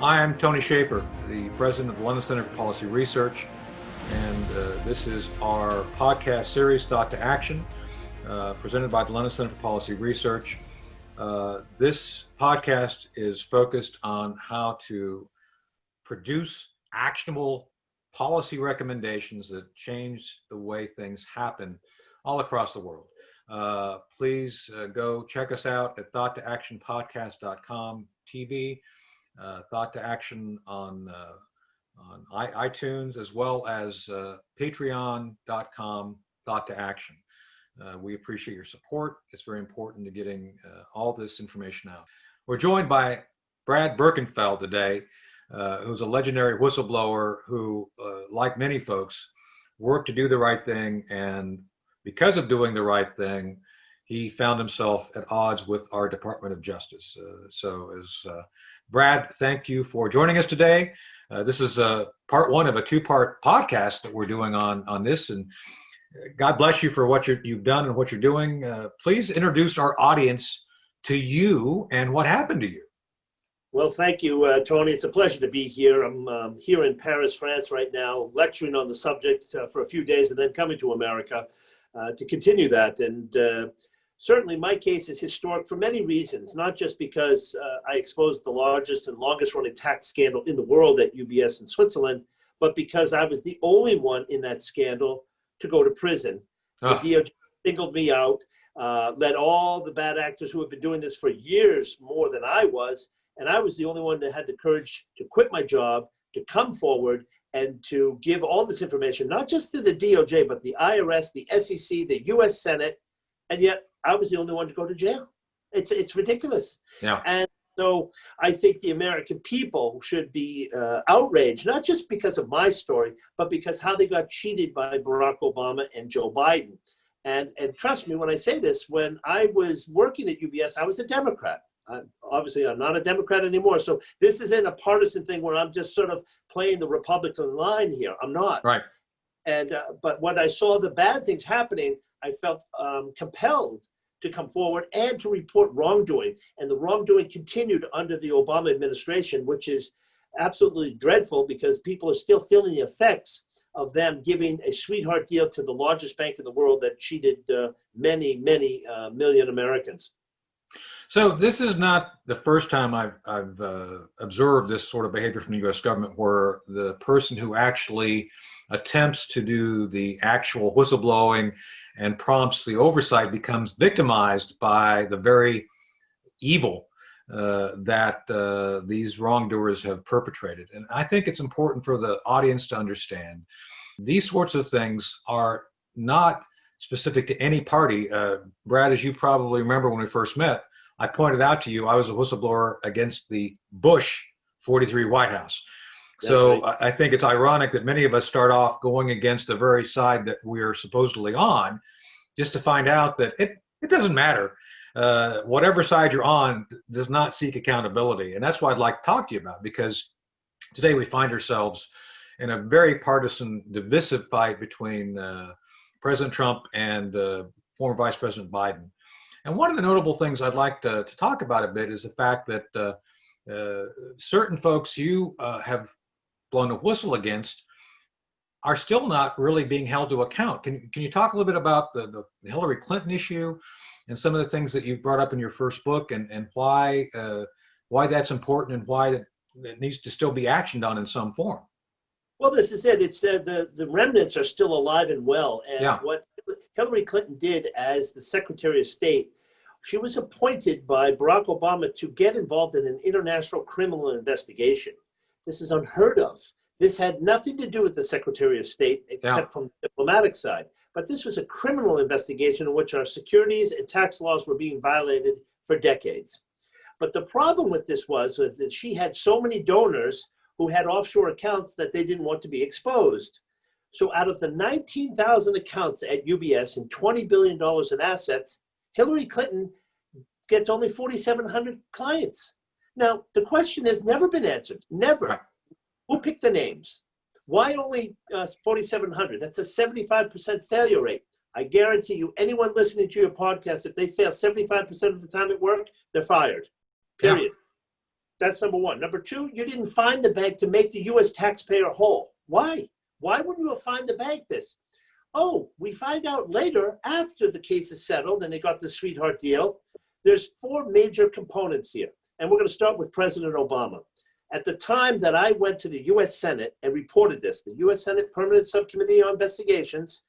Hi, I'm Tony Shaffer, the president of the London Center for Policy Research, and this is our podcast series, Thought to Action, presented by the London Center for Policy Research. This podcast is focused on how to produce actionable policy recommendations that change the way things happen all across the world. Please go check us out at thoughttoactionpodcast.com TV. Thought to Action on iTunes, as well as patreon.com Thought to Action. We appreciate your support. It's very important to getting all this information out. We're joined by Brad Birkenfeld today, who's a legendary whistleblower who, like many folks, worked to do the right thing, and because of doing the right thing, he found himself at odds with our Department of Justice. Brad, thank you for joining us today. This is part one of a two-part podcast that we're doing on this, and God bless you for what you've done and what you're doing. Please introduce our audience to you and what happened to you. Well, thank you, Tony. It's a pleasure to be here. I'm here in Paris, France right now, lecturing on the subject for a few days and then coming to America to continue that. And certainly my case is historic for many reasons, not just because I exposed the largest and longest running tax scandal in the world at UBS in Switzerland, but because I was the only one in that scandal to go to prison. The DOJ singled me out, let all the bad actors who have been doing this for years more than I was, and I was the only one that had the courage to quit my job, to come forward and to give all this information, not just to the DOJ, but the IRS, the SEC, the US Senate, and yet I was the only one to go to jail. It's ridiculous. Yeah. And so I think the American people should be outraged, not just because of my story, but because how they got cheated by Barack Obama and Joe Biden. And trust me when I say this, when I was working at UBS, I was a Democrat. Obviously, I'm not a Democrat anymore. So this isn't a partisan thing where I'm just sort of playing the Republican line here. I'm not. Right. And but when I saw the bad things happening, I felt compelled to come forward and to report wrongdoing. And the wrongdoing continued under the Obama administration, which is absolutely dreadful because people are still feeling the effects of them giving a sweetheart deal to the largest bank in the world that cheated many million Americans. So this is not the first time I've observed this sort of behavior from the U.S. government, where the person who actually attempts to do the actual whistleblowing and prompts the oversight becomes victimized by the very evil that these wrongdoers have perpetrated. And I think it's important for the audience to understand these sorts of things are not specific to any party. Brad, as you probably remember when we first met, I pointed out to you I was a whistleblower against the Bush 43 White House. So right. I think it's ironic that many of us start off going against the very side that we're supposedly on, just to find out that it doesn't matter. Whatever side you're on does not seek accountability. And that's what I'd like to talk to you about, because today we find ourselves in a very partisan, divisive fight between President Trump and former Vice President Biden. And one of the notable things I'd like to talk about a bit is the fact that certain folks you have blown a whistle against are still not really being held to account. Can you talk a little bit about the Hillary Clinton issue and some of the things that you brought up in your first book, and why that's important and why it needs to still be actioned on in some form? Well, this is it. It's the remnants are still alive and well. And yeah. What Hillary Clinton did as the Secretary of State, she was appointed by Barack Obama to get involved in an international criminal investigation. This is unheard of. This had nothing to do with the Secretary of State, except from the diplomatic side. But this was a criminal investigation in which our securities and tax laws were being violated for decades. But the problem with this was that she had so many donors who had offshore accounts that they didn't want to be exposed. So out of the 19,000 accounts at UBS and $20 billion in assets, Hillary Clinton gets only 4,700 clients. Now, the question has never been answered, never. Right. Who picked the names? Why only 4,700? That's a 75% failure rate. I guarantee you, anyone listening to your podcast, if they fail 75% of the time at work, they're fired, period. That's number one. Number two, you didn't find the bank to make the U.S. taxpayer whole. Why? Why wouldn't you have fined the bank this? Oh, we find out later, after the case is settled and they got the sweetheart deal, there's four major components here. And we're going to start with President Obama. At the time that I went to the U.S. Senate and reported this, the U.S. Senate Permanent Subcommittee on Investigations,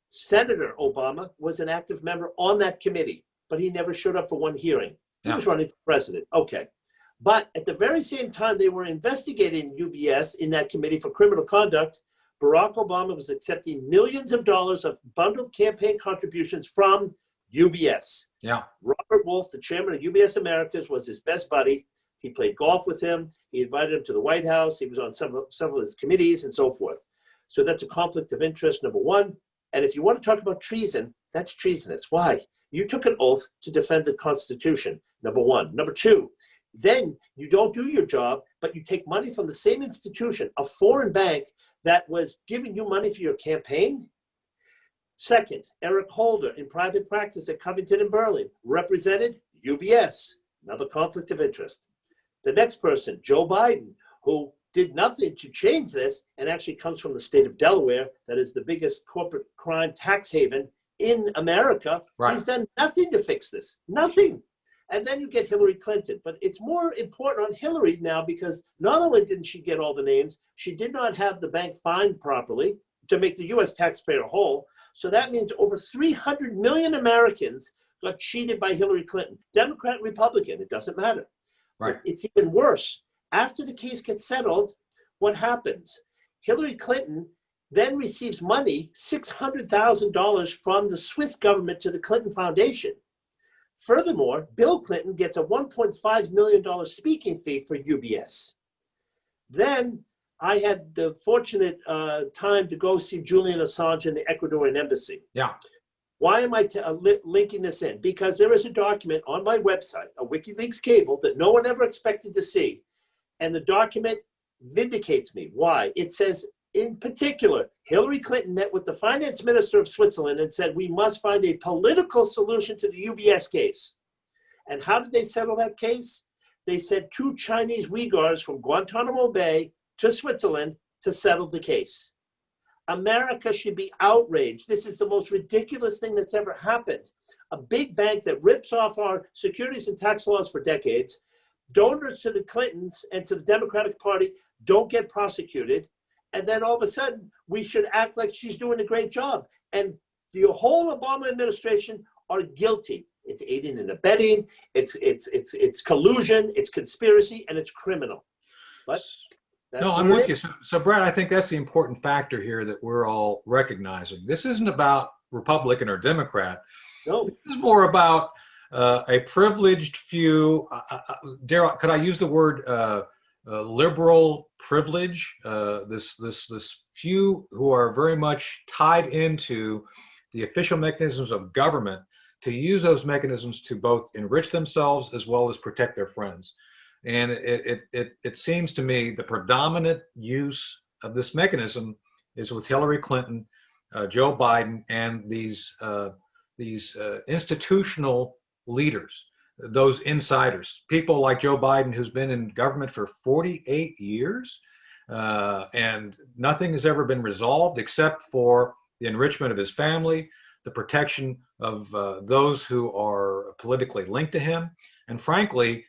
Senator Obama was an active member on that committee, but he never showed up for one hearing. He was running for president. Okay. But at the very same time they were investigating UBS in that committee for criminal conduct, Barack Obama was accepting millions of dollars of bundled campaign contributions from UBS. Yeah. Robert Wolf, the chairman of UBS Americas, was his best buddy. He played golf with him. He invited him to the White House. He was on several of his committees and so forth. So that's a conflict of interest, number one. And if you want to talk about treason, that's treasonous. Why? You took an oath to defend the Constitution, number one. Number two, then you don't do your job, but you take money from the same institution, a foreign bank that was giving you money for your campaign. Second, Eric Holder in private practice at Covington and Burling represented UBS, another conflict of interest. The next person, Joe Biden, who did nothing to change this and actually comes from the state of Delaware, that is the biggest corporate crime tax haven in America. Right. He's done nothing to fix this, nothing. And then you get Hillary Clinton. But it's more important on Hillary now because not only didn't she get all the names, she did not have the bank fined properly to make the U.S. taxpayer whole. So that means over 300 million Americans got cheated by Hillary Clinton. Democrat, Republican, it doesn't matter. Right. But it's even worse. After the case gets settled, what happens? Hillary Clinton then receives money, $600,000 from the Swiss government to the Clinton Foundation. Furthermore, Bill Clinton gets a $1.5 million speaking fee for UBS. Then I had the fortunate time to go see Julian Assange in the Ecuadorian embassy. Yeah. Why am I linking this in? Because there is a document on my website, a WikiLeaks cable, that no one ever expected to see. And the document vindicates me. Why? It says, in particular, Hillary Clinton met with the finance minister of Switzerland and said, we must find a political solution to the UBS case. And how did they settle that case? They sent 2 Chinese Uyghurs from Guantanamo Bay to Switzerland to settle the case. America should be outraged. This is the most ridiculous thing that's ever happened. A big bank that rips off our securities and tax laws for decades, donors to the Clintons and to the Democratic Party don't get prosecuted. And then all of a sudden, we should act like she's doing a great job. And the whole Obama administration are guilty. It's aiding and abetting, it's collusion, it's conspiracy, and it's criminal. But no, I'm with you. So, Brad, I think that's the important factor here that we're all recognizing. This isn't about Republican or Democrat. No. This is more about a privileged few. Daryl, could I use the word liberal privilege? This few who are very much tied into the official mechanisms of government to use those mechanisms to both enrich themselves as well as protect their friends. And it seems to me the predominant use of this mechanism is with Hillary Clinton, Joe Biden, and these institutional leaders, those insiders, people like Joe Biden, who's been in government for 48 years, and nothing has ever been resolved except for the enrichment of his family, the protection of those who are politically linked to him, and frankly,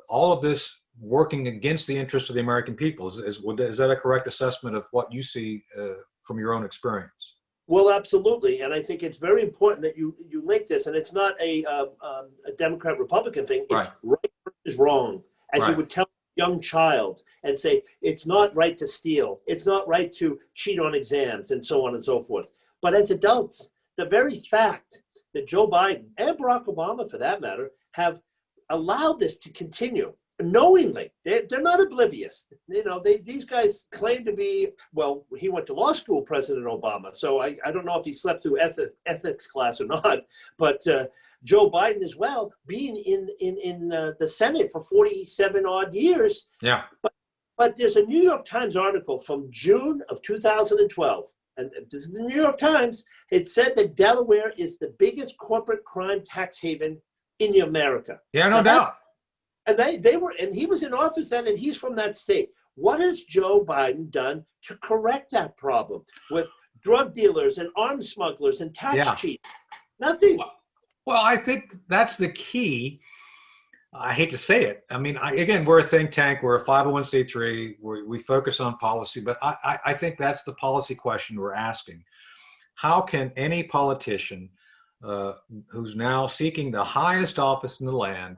all of this working against the interests of the American people. Is that a correct assessment of what you see from your own experience? Well, absolutely. And I think it's very important that you link this. And it's not a Democrat-Republican thing. It's right versus wrong. As you would tell a young child and say, it's not right to steal. It's not right to cheat on exams and so on and so forth. But as adults, the very fact that Joe Biden and Barack Obama, for that matter, have allowed this to continue knowingly. They're not oblivious. You know, these guys claim to be, well, he went to law school, President Obama. So I don't know if he slept through ethics class or not, but Joe Biden as well, being in the Senate for 47 odd years. Yeah. But there's a New York Times article from June of 2012. And this is the New York Times. It said that Delaware is the biggest corporate crime tax haven in America. Yeah, no doubt. And and he was in office then, and he's from that state. What has Joe Biden done to correct that problem with drug dealers and arms smugglers and tax cheats? Nothing. Well, I think that's the key. I hate to say it. I mean, again, we're a think tank. We're a 501c3. We focus on policy, but I think that's the policy question we're asking. How can any politician who's now seeking the highest office in the land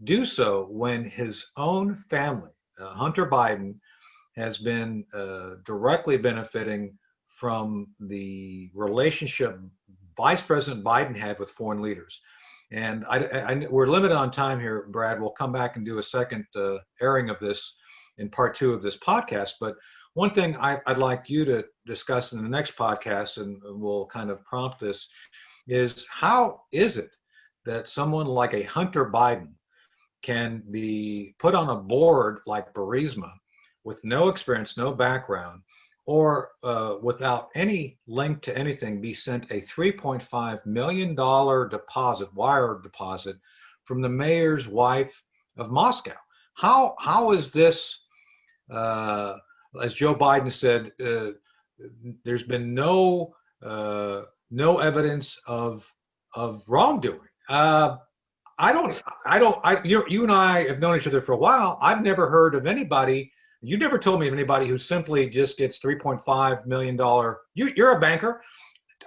do so when his own family, Hunter Biden, has been directly benefiting from the relationship Vice President Biden had with foreign leaders? And we're limited on time here, Brad. We'll come back and do a second airing of this in part 2 of this podcast. But one thing I'd like you to discuss in the next podcast, and we'll kind of prompt this, is how is it that someone like a Hunter Biden can be put on a board like Burisma with no experience, no background, or without any link to anything, be sent a $3.5 million deposit, wire deposit, from the mayor's wife of Moscow? How is this, as Joe Biden said, there's been no evidence of wrongdoing? You and I have known each other for a while. I've never heard of anybody. You never told me of anybody who simply just gets $3.5 million. You're a banker.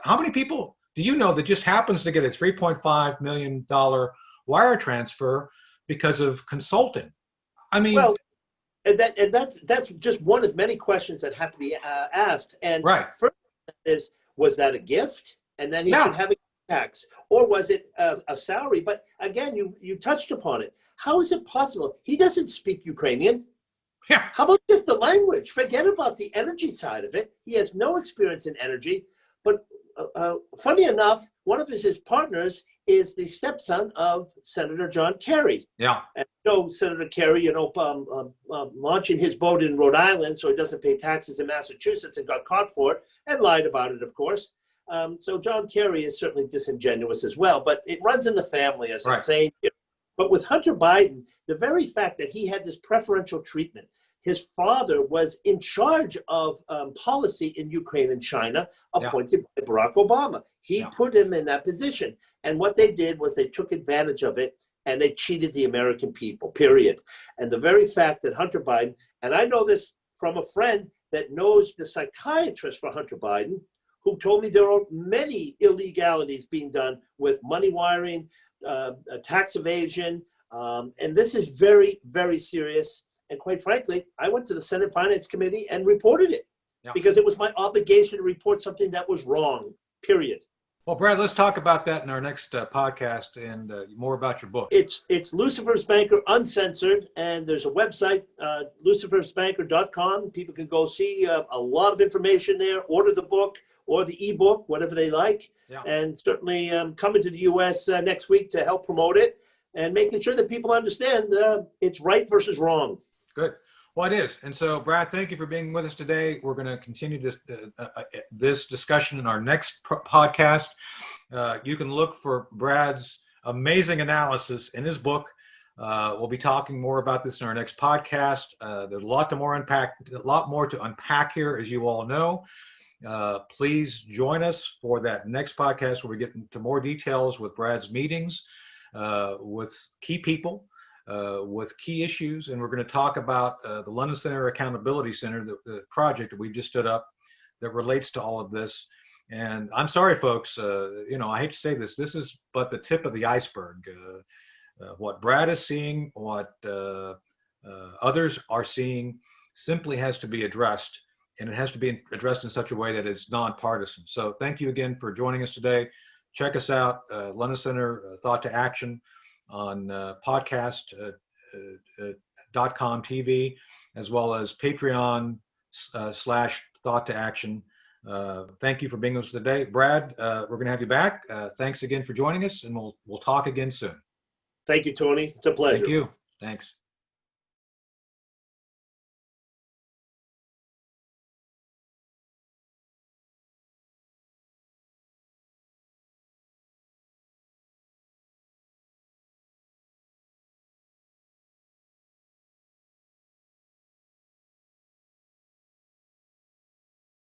How many people do you know that just happens to get a $3.5 million wire transfer because of consulting? I mean, well, and that's just one of many questions that have to be asked. And right. First is, was that a gift? And then he should have a tax, or was it a salary? But again, you touched upon it. How is it possible? He doesn't speak Ukrainian. Yeah. How about just the language? Forget about the energy side of it. He has no experience in energy. But funny enough, one of his partners is the stepson of Senator John Kerry. Yeah. And Senator Kerry, launching his boat in Rhode Island so he doesn't pay taxes in Massachusetts, and got caught for it and lied about it, of course. So John Kerry is certainly disingenuous as well. But it runs in the family, as I'm saying here. But with Hunter Biden, the very fact that he had this preferential treatment, his father was in charge of policy in Ukraine and China, appointed by Barack Obama. He put him in that position. And what they did was they took advantage of it, and they cheated the American people, period. And the very fact that Hunter Biden, and I know this from a friend that knows the psychiatrist for Hunter Biden, who told me there are many illegalities being done with money wiring, tax evasion, and this is very, very serious. And quite frankly, I went to the Senate Finance Committee and reported it because it was my obligation to report something that was wrong, period. Well, Brad, let's talk about that in our next podcast, and more about your book. It's Lucifer's Banker Uncensored, and there's a website, lucifersbanker.com. People can go see a lot of information there, order the book or the ebook, whatever they like, and certainly coming to the U.S. Next week to help promote it and making sure that people understand it's right versus wrong. Good. Well, it is. And so, Brad, thank you for being with us today. We're going to continue this discussion in our next podcast. You can look for Brad's amazing analysis in his book. We'll be talking more about this in our next podcast. There's a lot more to unpack here, as you all know. Please join us for that next podcast where we get into more details with Brad's meetings with key people, with key issues, and we're going to talk about the London Center Accountability Center, the project that we just stood up that relates to all of this. And I'm sorry, folks, I hate to say this is but the tip of the iceberg. What Brad is seeing, what others are seeing, simply has to be addressed, and it has to be addressed in such a way that it's nonpartisan. So thank you again for joining us today. Check us out, London Center Thought to Action, on podcast.com TV, as well as Patreon /Thought to Action. Thank you for being with us today. Brad, we're going to have you back. Thanks again for joining us, and we'll talk again soon. Thank you, Tony. It's a pleasure. Thank you. Thanks.